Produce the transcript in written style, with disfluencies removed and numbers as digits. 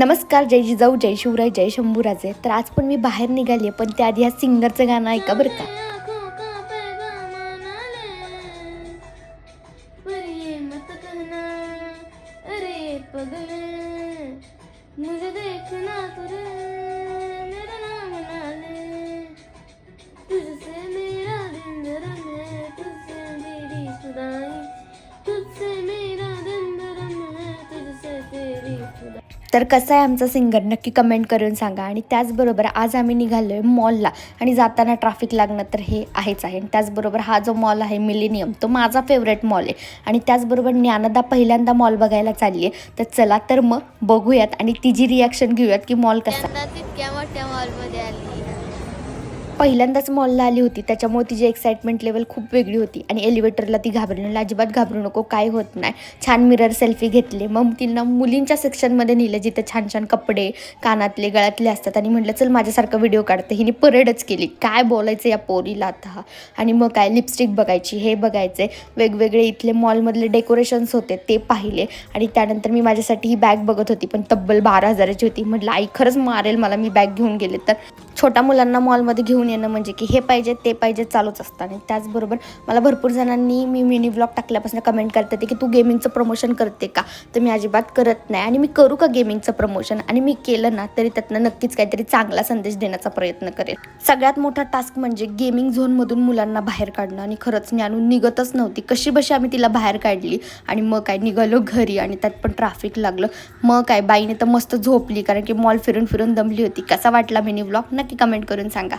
नमस्कार, जय जिजाऊ, जय शिवराय, जय शंभूराजे. तर आज पण मी बाहेर निघाली आहे, पण त्याआधी ह्या सिंगरचं गाणं ऐका बरं का. तर कसा आहे आमचा सिंगर नक्की कमेंट करून सांगा. आणि त्याचबरोबर आज आम्ही निघालो आहे मॉलला आणि जाताना ट्रॅफिक लागणं तर हे आहेच आहे. आणि त्याचबरोबर हा जो मॉल आहे मिलेनियम, तो माझा फेवरेट मॉल आहे. आणि त्याचबरोबर ज्ञानदा पहिल्यांदा मॉल बघायला चालली आहे. तर चला तर मग बघूयात आणि तिची रिॲक्शन घेऊयात की मॉल कसा. इतक्या मोठ्या मॉलमध्ये आली. पहिल्यांदाच मॉलला आली होती, त्याच्यामुळे तिची एक्साइटमेंट लेवल खूप वेगळी होती. आणि एलिव्हेटरला ती घाबरली, अजिबात घाबरू नको, काय होत नाही. छान मिरर सेल्फी घेतले. मग तिनं मुलींच्या सेक्शनमध्ये नेलं, जिथे छान छान कपडे, कानातले, गळ्यातले असतात. आणि म्हटलं चल माझ्यासारखं व्हिडिओ काढते. हिने परेडच केली, काय बोलायचं या पोरीला आता. आणि मग काय लिपस्टिक बघायची, हे बघायचे, वेगवेगळे इथले मॉलमधले डेकोरेशन्स होते ते पाहिले. आणि त्यानंतर मी माझ्यासाठी ही बॅग बघत होती, पण तब्बल 12,000ची होती. म्हटलं आई खरंच मारेल मला, मी बॅग घेऊन गेले तर. छोट्या मुलांना मॉलमध्ये घेऊन येणं म्हणजे की हे पाहिजे ते पाहिजे चालूच असतं. आणि त्याचबरोबर मला भरपूर जणांनी मी मिनी व्लॉग टाकल्यापासून कमेंट करते की तू गेमिंगचं प्रमोशन करते का. तर मी अजिबात करत नाही. आणि मी करू का गेमिंगचं प्रमोशन, आणि मी केलं ना तरी त्यातनं नक्कीच काहीतरी चांगला संदेश देण्याचा प्रयत्न करेल. सगळ्यात मोठा टास्क म्हणजे गेमिंग झोनमधून मुलांना बाहेर काढणं. आणि खरंच ज्ञानू निघतच नव्हती, कशी बशी आम्ही तिला बाहेर काढली. आणि मग काय निघालो घरी, आणि त्यात पण ट्रॅफिक लागलं. मग काय बाईने तर मस्त झोपली, कारण की मॉल फिरून फिरून दमली होती. कसा वाटला मिनी व्लॉग नक्की कमेंट करून सांगा.